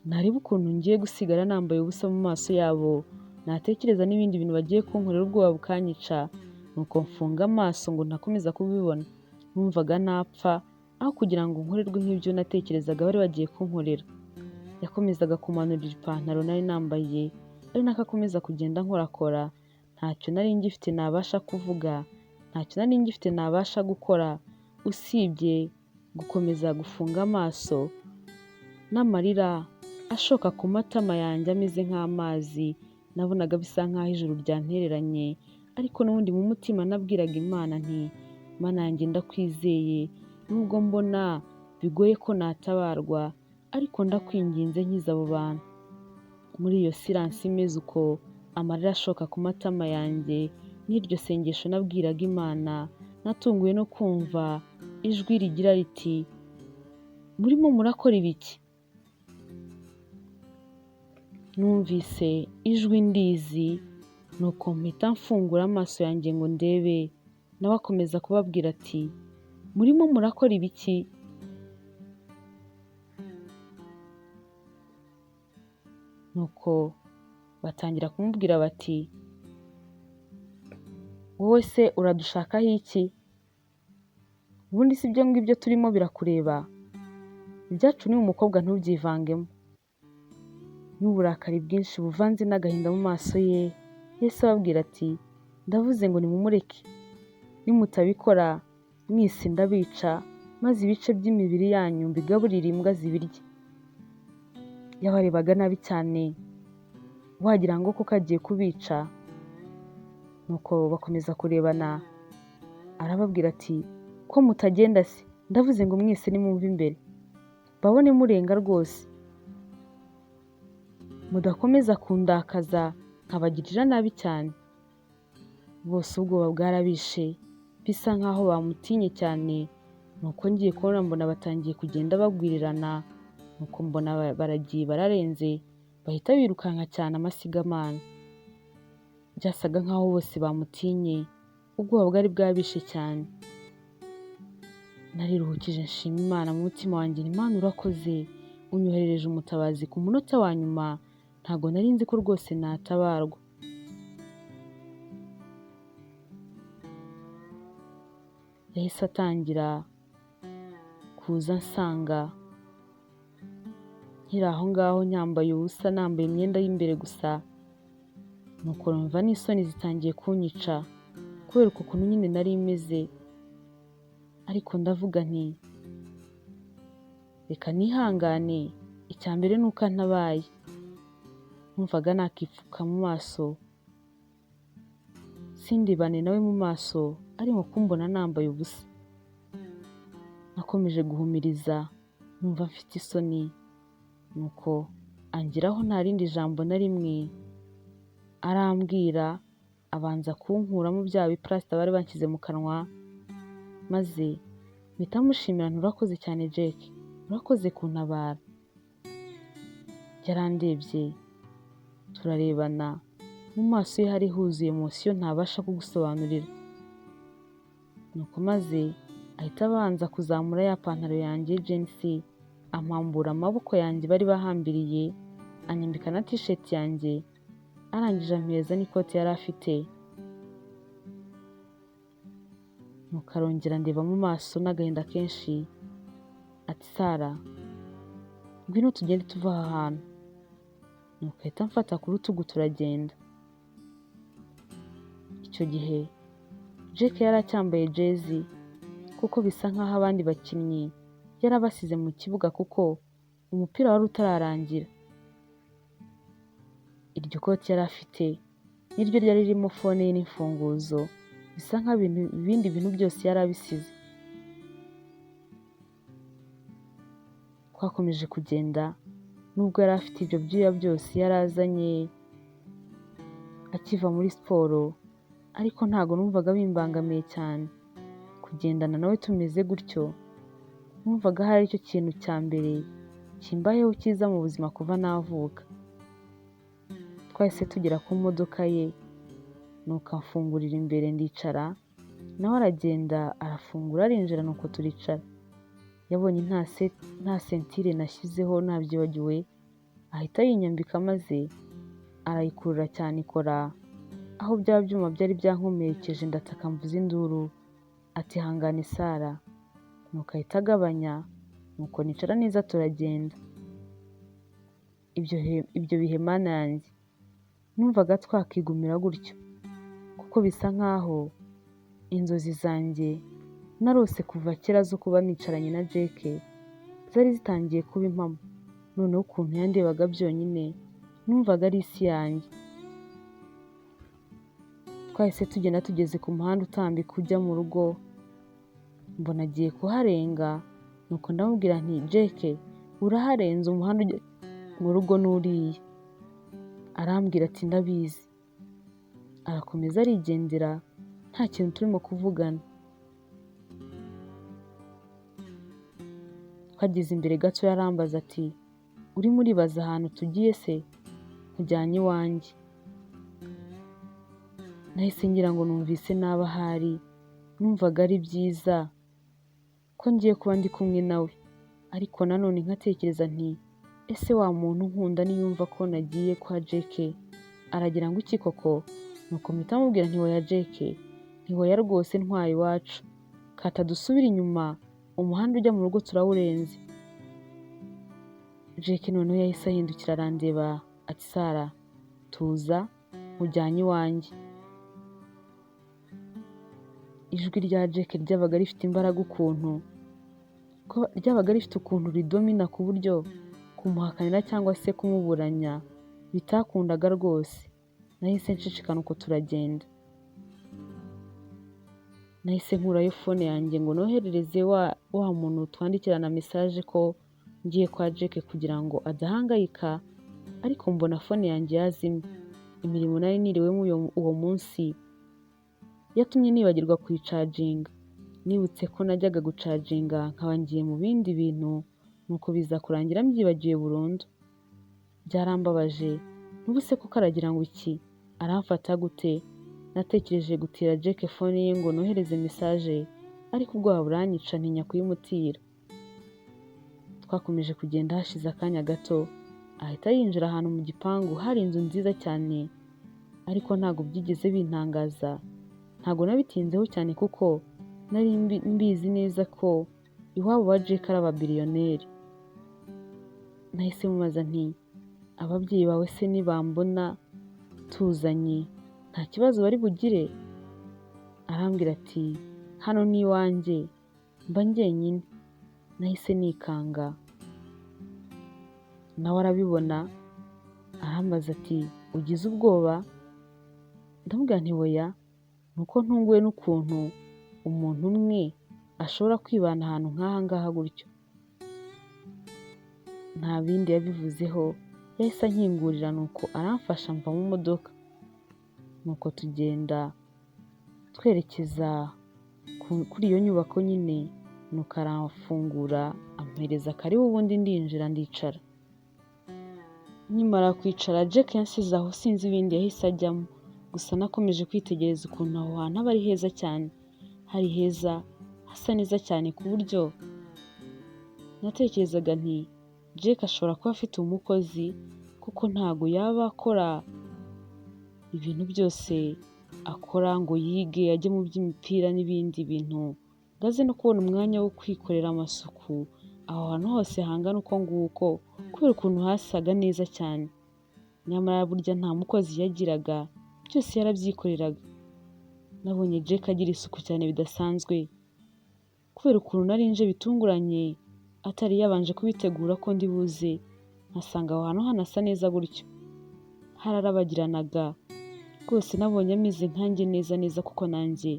nareba ukuntu ngiye gusigara nambaye ubusa mu maso yabo, natekereza n'ibindi bintu bagiye kunkorera ubwoba bukanyica, nuko mfunga amaso ngo ntakomeza kubibona. Numvaga napfa aho kugira ngo nkorerwe nk'ibyo natekerezaga bari bagiye kunkorera. Yakomezaga kumanurira ipantaro nari nambaye, ari nako akomeza kugenda nkorakora. Ntacyo nari ngifite nabasha kuvuga, ntacyo nari ngifite nabasha gukora, usibye gukomeza gufunga amaso, n'amarira ashoka ku matama yanjye ameze nk'amazi. Nabonaga bisa nk'aho ijuru ryantereranye, ariko n'ubundi mu mutima nabwiraga Imana nti Mana yanjye ndakwizeye, nubwo mbona bigoye ko natabarwa, ariko ndakwinginze nkiza abo bantu. Muri iyo silence imeze uko, amarira ashoka ku matama yanjye, n'iryo sengesho nabwiraga Imana, natunguwe no kumva ijwi rigira riti murimo murakora ibiki? Numvise ijwi ndizi, nuko mpita mfungura amaso yanjye ngo ndebe, nawe akomeza kubabwira ati murimo murakora ibiki? Nuko batangira kumubwira bati wowe se uradushakaho iki? Ubundi si ibyo ngibyo turimo birakureba, ibyacu ni umukobwa ntubyivangemo. N'uburakari bwinshi buvanze n'agahinda mu maso ye, yahise ababwira ati ndavuze ngo nimumureke, nimutabikora mwese ndabica, maze ibice by'imibiri yanyu mbigaburire imbwa zibirye. Yabarebaga nabi cyane, wagira ngo kuko agiye kubica. Nuko bakomeza kurebana, arababwira ati ko mutagenda se, ndavuze ngo mwese nimumve imbere, babone murenga rwose, mudakomeza kundakaza nkabagirira nabi cyane. Bose ubwoba bwarabishe, bisa nkaho bamutinye cyane. Nuko ngiye kubona mbona batangiye kugenda bagwirirana, nuko mbona baragiye bararenze, bahita birukanka cyane amasigamana. Byasaga nkaho bose bamutinye, ubwoba bwari bwabishe cyane. nariruhukije nshima Imana mu mutima wanjye nti Mana urakoze unyoherereje umutabazi ku munota wa nyuma, ntago nari nzi ko rwose natabarwa. Yahise atangira kuza ansanga nkiri aho ngaho nyambaye ubusa, nambaye imyenda y'imbere gusa, nuko numva n'isoni zitangiye kunyica kubera ukuntu nyine nari meze, ariko ndavuga nti reka nihangane, icya mbere ni uko antabaye. Numvaga nakipfuka mu maso sindibane nawe mu maso, ariko kumbona nambaye ubusa. Nakomeje guhumiriza numva mfite isoni, nuko angeraho nta rindi jambo na rimwe arambwira, abanza kunkuramo bya biparasita bari banshyize mu kanwa, maze mpita mushimira nti urakoze cyane Jack, urakoze kuntabara. Yarandebye turarebana, mu maso ye hari huzuye emosiyo ntabasha kugusobanurira, nuko maze ahita abanza kuzamura ya pantaro yanjye y'ijinsi, ampambura amaboko yanjye bari bahambiriye, anyambika na t-shirt yanjye, arangije ampereza n'ikote yari afite. Nuko arongera ndeba mu maso n'agahinda kenshi, ati Sarah, ngwino tugende tuva aha hantu. Nuko ahita amfata ku rutugu turagenda. Icyo gihe Jack yari acyambaye jezi, kuko bisa nk'aho abandi bakinnyi yari abasize mu kibuga kuko umupira wari utararangira. Iryo koti yari afite niryo ryari ririmo fone ye n'imfunguzo, bisa ibindi bintu byose yari abisize. Twakomeje kugenda, nubwo yari afite ibyo byuya byose yari azanye akiva muri siporo, ariko ntago numvaga bimbangamiye cyane. Kugendana nawe tumeze gutyo, numvaga hari aricyo kintu cya mbere kimbayeho cyiza mu buzima kuva navuka. Twahise tugera ku modoka ye, nuko amfungurira imbere ndicara, nawe aragenda arafungura arinjira, nuko turicara. Yabonye nta sentire nashyizeho nabyibagiwe, ahita yinyambika maze arayikurura cyane, ikora aho bya byuma byari byankomerekeje, ndataka mvuza induru, ati hangane Sarah. Nuko ahita agabanya, nuko nicara neza turagenda. Ibyo bihe Mana yanjye, numvaga twakigumira gutyo, kuko bisa nk'aho inzozi zanjye narose kuva kera zo kuba nicaranye na Jack zari zitangiye kuba impamo. Noneho ukuntu yandebaga byonyine, numvaga ari isi yanjye. Twahise tugenda, tugeze ku muhanda utambika ujya mu rugo, mbona agiye kuharenga, nuko ndamubwira nti Jack, uraharenze, umuhanda ujya mu rugo n'uriya. Arambwira ati ndabizi. Arakomeza arigendera, nta kintu turimo kuvugana. Twageze imbere gato yarambaza ati urimo uribaza ahantu tugiye se? Nkujyanye iwanjye. Nahise ngira ngo numvise nabi ahari, numvaga ari byiza ko ngiye kuba ndi kumwe nawe, ariko nanone nkatekereza nti ese wa muntu nkunda niyumva ko nagiye kwa Jack aragira ngo iki koko? Nuko mpita mubwira nti oya Jack, nti oya rwose ntwaye iwacu, kata dusubire inyuma, umuhanda ujya mu rugo turawurenze. Jack noneho yahise ahindukira arandeba, ati Sarah, tuza nkujyanye iwanjye. Ijwi rya Jack ryabaga rifite imbaraga ukuntu, ko ryabaga rifite ukuntu ridomina ku buryo kumuhakanira cyangwa se kumuburanya bitakundaga rwose. Nahise nshishikana uko turagenda. Nahise nkurayo fone yanjye ngo noherereze wa muntu twandikirana message ko ngiye kwa Jack kugira ngo adahangayika, ariko mbona fone yanjye yazimye. Imirimo nari niriwemo uwo munsi yatumye nibagirwa kuyicaginga. Nibutse ko najyaga gucaginga nkaba ngiye mu bindi bintu, nuko biza kurangira mbyibagiwe burundu. Byarambabaje, n'ubuse kuko aragira ngo iki, aramfata gute? Natekereje gutira Jack fone ye ngo nohereze message, ariko ubwoba buranyica ntinya kuyimutira. Twakomeje kugenda hashize akanya gato, ahita yinjira ahantu mu gipangu hari inzu nziza cyane, ariko ntabwo byigeze bintangaza. Ntabwo nabitinzeho cyane kuko nari mbizi neza ko iwabo wa Jake ari ababiliyoneri. Nahise mubaza nti ababyeyi bawe se nibambona tuzanye nta kibazo bari bugire? Arambwira ati hano ni iwanjye, mba njyenyine. Nahise nikanga, nawe arabibona arambaza ati ugize ubwoba? Ndamubwira nti oya, nuko ntunguwe n'ukuntu umuntu umwe ashobora kwibana ahantu nk'aha ngaha gutyo. Nta bindi yabivuzeho, yahise ankingurira nuko aramfasha mva mu modoka, nuko tugenda twerekeza kuri iyo nyubako nyine, nuko aramfungura ampereza karibu, ubundi ndinjira ndicara. Nkimara kwicara Jake yansize aho, sinzi ibindi yahise ajyamo, gusa nakomeje kwitegereza ukuntu aho hantu aba ari heza cyane, hari heza hasa neza cyane ku buryo natekerezaga nti Jake ashobora kuba afite umukozi, kuko ntago yaba akora ibintu byose akora ngo yige ajye mu by'imipira n'ibindi bintu, ngo aze no kubona umwanya wo kwikorera amasuku aho hantu hose hangana uko nguko, kubera ukuntu hasaga neza cyane. Nyamara burya nta mukozi yagiraga, byose yarabyikoreraga. Nabonye Jake agira isuku cyane bidasanzwe, kubera ukuntu nari nje bitunguranye, atari yabanje kubitegura ko ndi buze, nkasanga aho hantu hanasa neza gutyo, hararabagiranaga rwose. Nabonye ameze nkanjye neza neza, kuko nanjye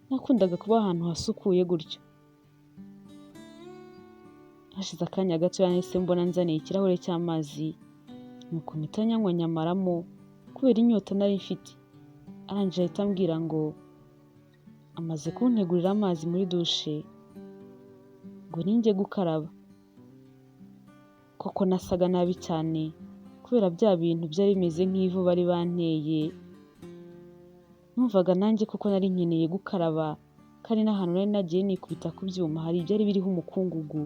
nakundaga kuba ahantu hasukuye gutyo. Hashize akanya gato nahise mbona nzaniye ikirahure cy'amazi, nuko mpita nyanywa nyamaramo kubera inyota nari mfite. Arangije ahita ambwira ngo amaze kuntegurira amazi muri dushe ngo ninjye gukaraba. Koko nasaga nabi cyane kubera bya bintu byari bimeze nk'ivu bari banteye. Numvaga nanjye koko nari nkeneye gukaraba, kandi n'ahantu nari nagiye nikubita ku byuma hari ibyari biriho umukungugu,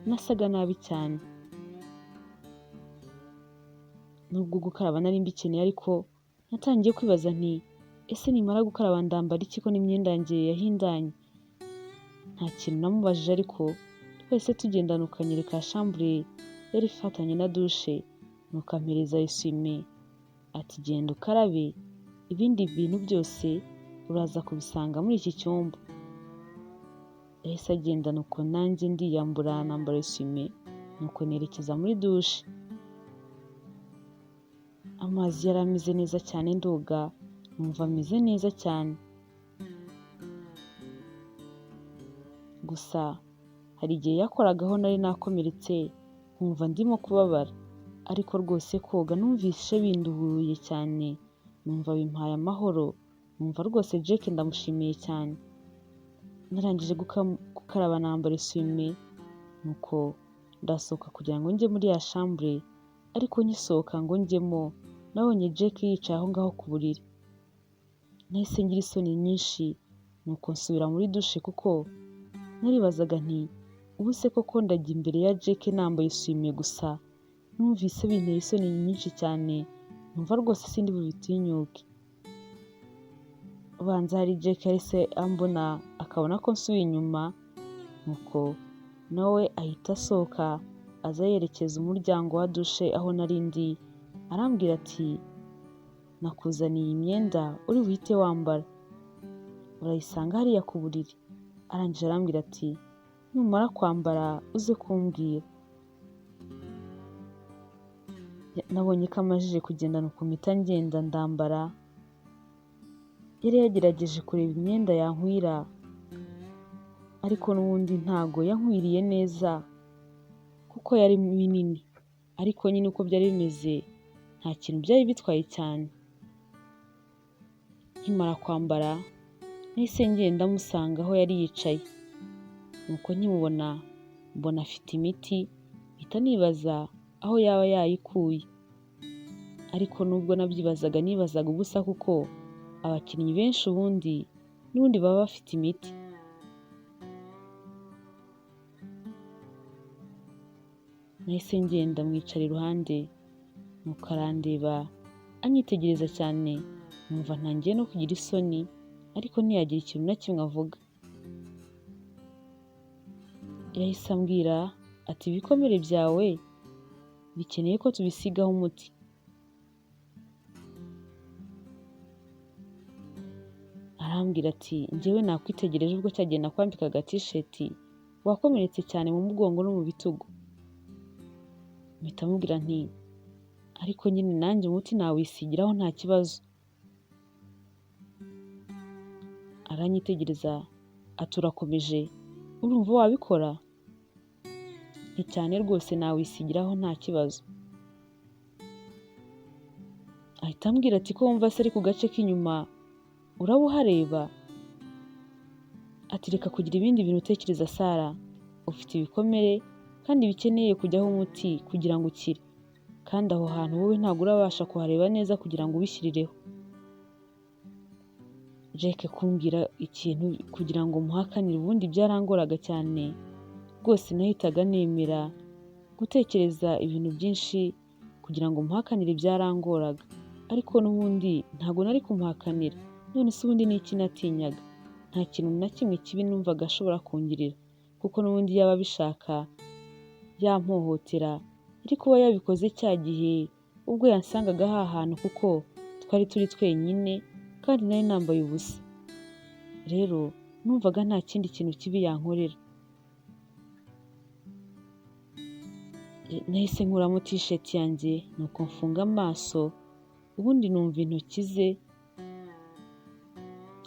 nasaga nabi cyane. Nubwo gukaraba nari mbikeneye, ariko natangiye kwibaza nti ese nimara gukaraba ndambara iki ko n'imyenda yanjye yahindanye? Nta kintu namubajije, ariko twese tugendana ukanyereka shambure yari ifatanye na dushe, nuko ampereza esuwime ati genda ukarabe, ibindi bintu byose uraza kubisanga muri iki cyumba. Yahise agenda, nuko nanjye ndiyambura nambara esuwime, nuko nerekeza muri dushe. Amazi yari ameze neza cyane, ndoga numva ameze neza cyane. Gusa hari igihe yakoragaho nari nakomeretse nkumva ndimo kubabara, ariko rwose koga numvise binduhuye cyane, numva bimpaye amahoro, numva rwose Jake ndamushimiye cyane. Narangije gukaraba nambara esuwime, nuko ndasohoka kugira ngo njye muri ya shambure, ariko ngisohoka ngo njyemo nabonye Jake yicaye aho ngaho ku buriri. Nahise ngira isoni nyinshi, nuko nsubira muri dushe, kuko naribazaga nti ubu se koko ndajya imbere ya Jake nambaye esuwime gusa? Numvise binteye isoni nyinshi cyane, numva rwose sindi bubitinyuke. Ubanza hari Jake yahise ambona akabona ko nsubiye inyuma, nuko nawe ahita asohoka aza yerekeza umuryango wa dushe aho nari ndi. Arambwira ati nakuzaniye imyenda uri buhite wambara, urayisanga hariya ku buriri. Arangije arambwira ati numara kwambara uze kumbwira. Nabonye ko amajije kugenda, nuko mpita ngenda ndambara. Yari yagerageje kureba imyenda yankwira, ariko n'ubundi ntago yankwiriye neza kuko yari minini, ariko nyine uko byari bimeze nta kintu byari bitwaye cyane. Nkimara kwambara nahise ngenda musanga aho yari yicaye, nuko nkimubona mbona afite imiti, mpita nibaza aho yaba yayikuye. Ariko nubwo nabyibazaga nibazaga ubusa, kuko abakinnyi benshi ubundi n'ubundi baba bafite imiti. nahise ngenda mwicara iruhande, nuko arandeba anyitegereza cyane, numva ntangiye no kugira isoni, ariko ntiyagira ikintu na kimwe avuga. Yahise ambwira ati ibikomere byawe bikeneye ko tubisigaho umuti. Arambwira ati njyewe nakwitegereje ubwo cyagiye nakwambikaga t-shirt, wakomeretse cyane mu mugongo no mu bitugu. Mpita mubwira nti ariko nyine nanjye umuti nawisigiraho nta kibazo. Aranyitegereza ati urakomeje, urumva wabikora? Nti cyane rwose nawisigiraho nta kibazo. Ahita ambwira ati ko wumva se ari ku gace k'inyuma uraba uhareba? Ati reka kugira ibindi bintu utekereza Sara, ufite ibikomere kandi bikeneye kujyaho umuti kugira ngo ukire, kandi aho hantu wowe ntabwo urabasha kuhareba neza kugira ngo ubishyirireho. Jake kumbwira ikintu kugira ngo muhakanire ubundi byarangoraga cyane, rwose nahitaga nemera gutekereza ibintu byinshi kugira ngo muhakanire byarangoraga, ariko n'ubundi ntabwo nari kumuhakanira. None se ubundi ni iki natinyaga? Nta kintu na kimwe kibi numvaga ashobora kungirira, kuko n'ubundi yaba abishaka yampohotera, ariko we yabikoze cya gihe ubwo yansangaga aha hantu, kuko twari turi twenyine kandi nari nambaye ubusa. Rero numvaga nta kindi kintu kibi yankorera. Nahise nkuramo t-shirt yanjye, nuko mfunga amaso, ubundi numva intoki ze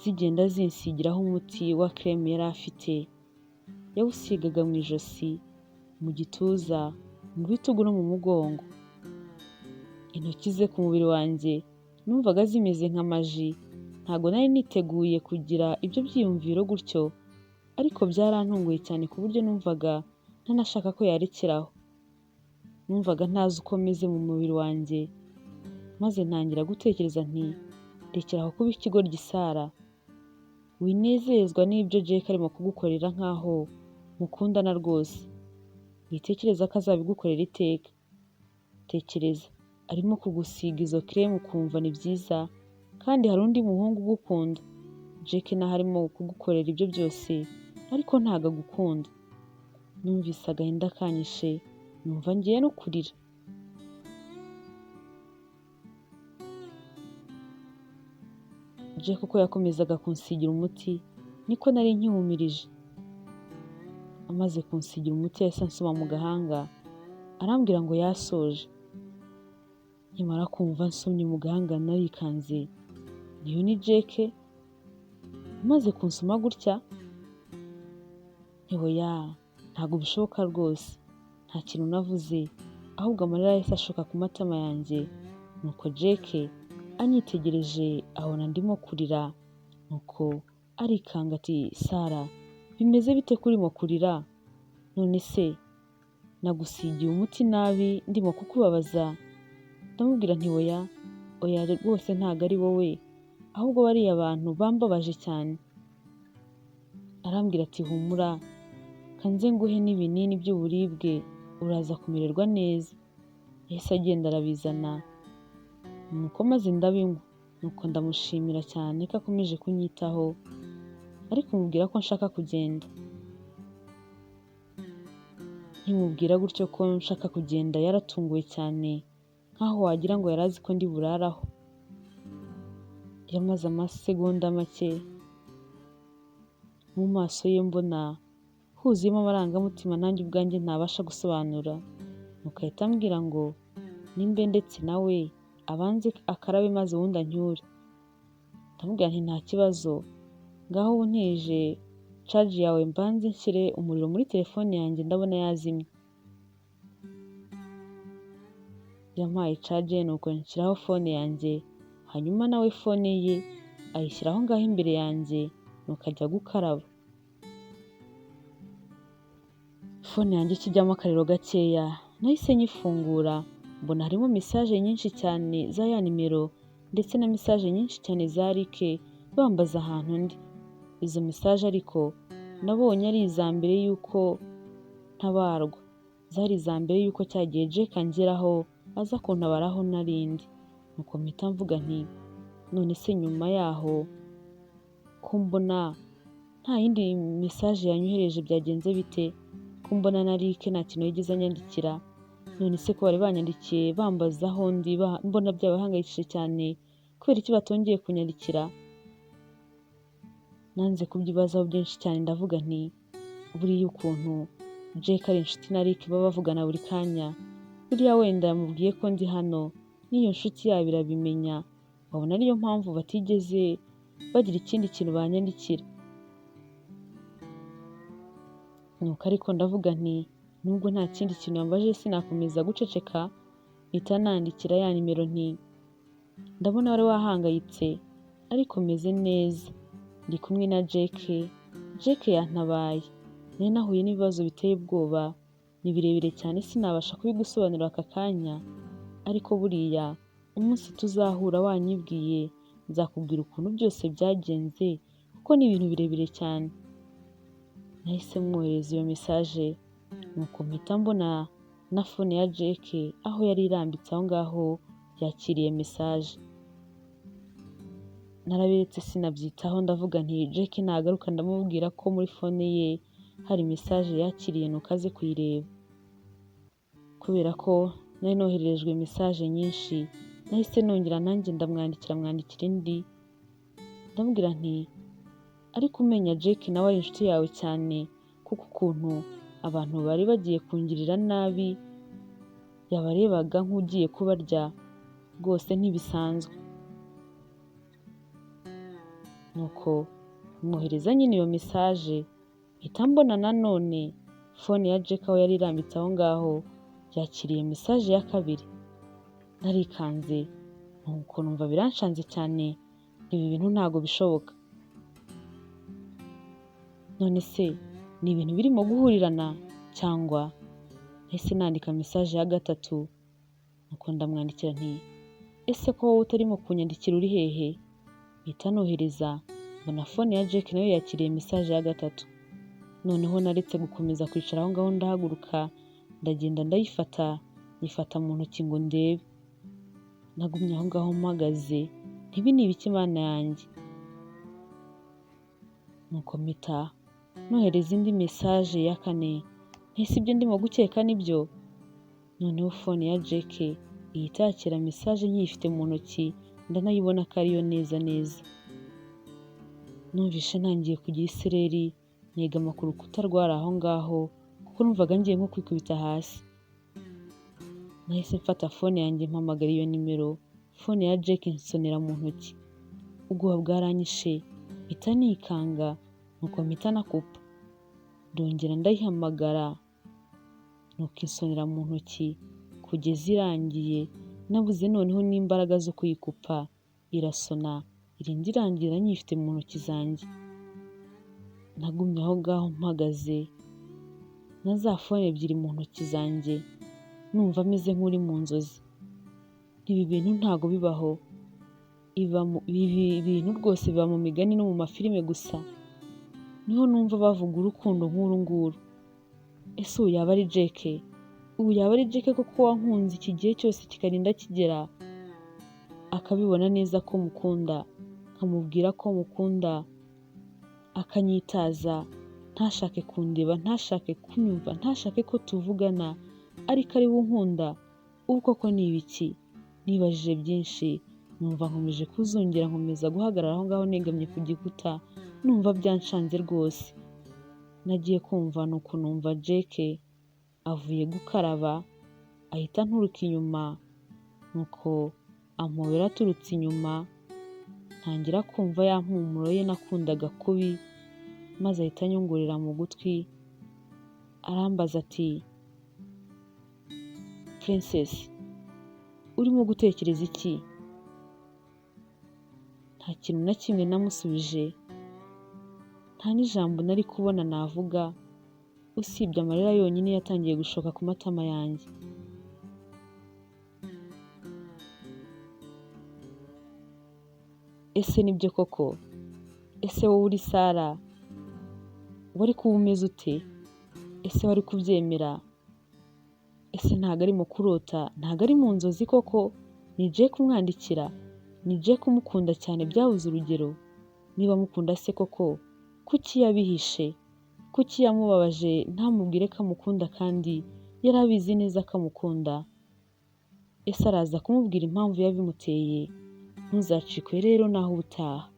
zigenda zinsigiraho umuti wa creme yari afite. Yawusigaga mu ijosi, mu gituza, mu bitugu no mu mugongo. Intoki ze ku mubiri wanjye numvaga zimeze nk'amaji. Ntabwo nari niteguye kugira ibyo byiyumviro gutyo, ariko byarantunguye cyane ku buryo numvaga ntanashaka ko yarekeraho. Numvaga ntazi uko meze mu mubiri wanjye, maze ntangira gutekereza nti rekeraho kuba ikigoryi Sara, winezezwa n'ibyo Jake arimo kugukorera nk'aho mukundana rwose. Witekereza ko azabigukorera iteka. Tekereza, arimo kugusiga izo creme ukumva ni byiza, kandi hari undi muhungu ugukunda. Jake naho arimo kugukorera ibyo byose, ariko ntago agukunda. Numvise agahinda kanyishe, numva ngiye no kurira. Jake uko yakomezaga kunsigira umuti, niko nari nkiwumirije. Amaze kunsigira umuti yahise ansoma mu gahanga, arambwira ngo yasoje. Nkimara kumva nsomye mu gahanga narikanze, niyo ni Jake? Amaze kunsoma gutya, ntihoya, ntabwo bishoboka rwose. Nta kintu navuze, ahubwo amarira yahise ashoka ku matama yanjye. Nuko Jake anyitegereje abona ndimo kurira, nuko arikanga ati Sara, bimeze bite ko urimo kurira? None se nagusigiye umuti nabi ndimo kukubabaza? Ndamubwira nti oya rwose ntago ari wowe, ahubwo bariya abantu bambabaje cyane. Arambwira ati humura, kanze nguhe n'ibinini by'uburibwe uraza kumererwa neza. Yahise agenda arabizana, nuko maze ndabinywa. Nuko ndamushimira cyane ko akomeje kunyitaho, ariko mubwira ko nshaka kugenda. Nkimubwira gutyo ko nshaka kugenda, yaratunguwe cyane, nkaho wagira ngo yari azi ko ndi buraraho. Yamaze amasegonda make, mu maso ye mbona huzuyemo amarangamutima nanjye ubwanjye ntabasha gusobanura. Nuko ahita ambwira ngo nimbe ndetse nawe abanze akarabe maze ubundi ancyure. Ndamubwira nti nta kibazo, ngaho ubu ntije charge yawe mbanze nshyire umuriro muri telefone yanjye, ndabona yazimye. Yampaye charge, nuko nshyiraho phone yanjye, hanyuma nawe phone ye ayishyiraho ngaho imbere yanjye, nuko ajya gukaraba. Phone yanjye ikijyamo akariro gakeya, nahise nyifungura, mbona harimo message nyinshi cyane za ya nimero, ndetse na message nyinshi cyane za Rike bambaza ahantu ndi. Izo message ariko nabonye ari iza mbere yuko ntabarwa. zari iza mbere y'uko cya gihe Jake angeraho aza kuntabaraho narindi. Nuko mpita mvuga nti none se nyuma yaho ko mbona nta yindi message yanyohereje byagenze bite? Ko mbona na Rick nta kintu yigeze anyandikira? None se ko bari banyandikiye bambaza aho ndi mbona byabahangayikishije cyane, kubera iki batongeye kunyandikira? Nanze kubyibazaho byinshi cyane ndavuga nti buriya ukuntu Jake ari inshuti na Rick baba bavugana buri kanya, buriya wenda yamubwiye ko ndi hano n'iyo nshuti yabo irabimenya, wabona ariyo mpamvu batigeze bagira ikindi kintu banyandikira. Nuko ariko ndavuga nti nubwo nta kindi kintu yambaje sinakomeza guceceka, mpita nandikira ya nimero nti ndabona wari wahangayitse ariko meze neza, ndi kumwe na Jake yantabaye, nari nahuye n'ibibazo biteye ubwoba, ni birebire cyane sinabasha kubigusobanurira aka kanya, ariko buriya umunsi tuzahura wanyibwiye nzakubwira ukuntu byose byagenze kuko ni ibintu birebire cyane. Nahise mwohereza iyo message, nuko mpita mbona na phone ya Jake aho yari irambitse aho ngaho yakiriye message. Narabiretse sinabyitaho ndavuga nti Jake nagaruka ndamubwira ko muri phone ye hari message yakiriye nuko aze kuyireba. Kubera ko nari nohererejwe message nyinshi, nahise nongera nanjye mwandikira indi ndamubwira nti ariko umenya Jake nawe ari inshuti yawe cyane, kuko ukuntu abantu bari bagiye kungirira nabi yabarebaga nk'ugiye kubarya rwose ntibisanzwe. Nuko mwohereza nyine iyo message, mpita mbona nanone phone ya Jake aho yari irambitse aho ngaho yakiriye message ya kabiri. Narikanze nuko numva biranshanze cyane, ibi bintu ntago bishoboka. None se ni ibintu birimo guhurirana cyangwa? Nahise nandika message ya gatatu, nuko ndamwandikira nti ese ko wowe utarimo kunyandikira uri hehe? Mpita nohereza mbona phone ya Jake nayo yakiriye message ya gatatu. Noneho naretse gukomeza kwicara aho ngaho ndahaguruka ndagenda ndayifata, nyifata mu ntoki ngo ndebe. Nagumye aho ngaho mpagaze ntibi ni ibiki Mana yanjye? Nuko mpita nohereza indi message ya kane, ntese ibyo ndimo gukeka nibyo? Noneho phone ya Jake ihita yakira message nyifite mu ntoki ndanayibona ko ariyo neza neza. Numvishe ntangiye kugira isereri, negama ku rukuta rwari aho ngaho kuko numvaga ngiye nko kwikubita hasi. Nahise mfata phone yanjye mpamagara iyo nimero, phone ya Jake insonera mu ntoki. Ubwoba bwaranyishe mpita nikanga, nuko mpita nakupa. Ndongera ndayihamagara nuko insonera mu ntoki kugeza irangiye, nabuze noneho n'imbaraga zo kuyikupa, irasona irindi irangira nyifite mu ntoki zanjye. Nagumye aho ngaho mpagaze na za phone ebyiri mu ntoki zanjye, numva ameze nk'uri mu nzozi. Ibi bintu ntago bibaho, ibi bintu rwose biba mu migani no mu mafilime gusa, niho numva bavuga urukundo nk'uru nguru. Ese uyu yaba ari Jake? Ubu yaba ari Jake koko wankunze iki gihe cyose kikarinda kigera, akabibona neza ko mukunda, nkamubwira ko mukunda, akanyitaza, ntashake kundeba, ntashake kunyumva, ntashake ko tuvugana, ariko ari we unkunda? Ubu koko ni ibiki? Nibajije byinshi, numva nkomeje kuzongera nkomeza guhagarara aho ngaho negamye ku gikuta, numva byanshanze rwose. Nagiye kumva nuko numva Jake avuye gukaraba, ahita anturuka inyuma, nuko ampobera aturutse inyuma, ntangira kumva ya mpumuro ye nakundaga kubi, maze ahita anyongorera mu gutwi, arambaza ati Princess, urimo gutekereza iki? Nta kintu na kimwe namusubije, nta n'ijambo nari kubona navuga, usibye amarira yonyine yatangiye gushoka ku matama yanjye. Ese nibyo koko? Ese wowe uri Sarah wari kuba umeze ute? Ese wari kubyemera? ese ntago ari mu kurota, ntago ari mu nzozi koko, ni Jack umwandikira, ni Jack umukunda cyane byabuze urugero, niba amukunda se koko kuki yabihishe, kuki yamubabaje ntamubwire ko amukunda kandi yari abizi neza ko amukunda, ese araza kumubwira impamvu yabimuteye? Ntuzacikwe rero naho ubutaha.